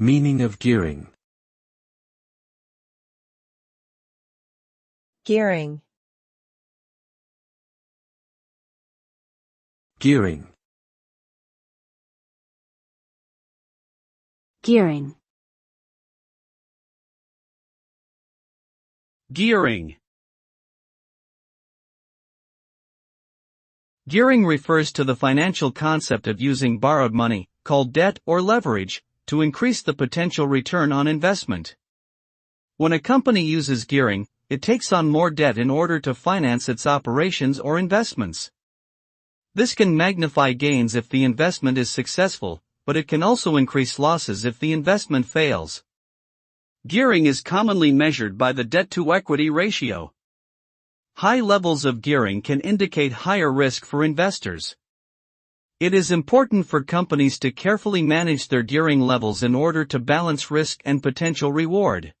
Meaning of gearing. Gearing. Gearing. Gearing. Gearing. Gearing refers to the financial concept of using borrowed money, called debt or leverage, to increase the potential return on investment. When a company uses gearing, it takes on more debt in order to finance its operations or investments. This can magnify gains if the investment is successful, but it can also increase losses if the investment fails. Gearing is commonly measured by the debt-to-equity ratio. High levels of gearing can indicate higher risk for investors. It is important for companies to carefully manage their gearing levels in order to balance risk and potential reward.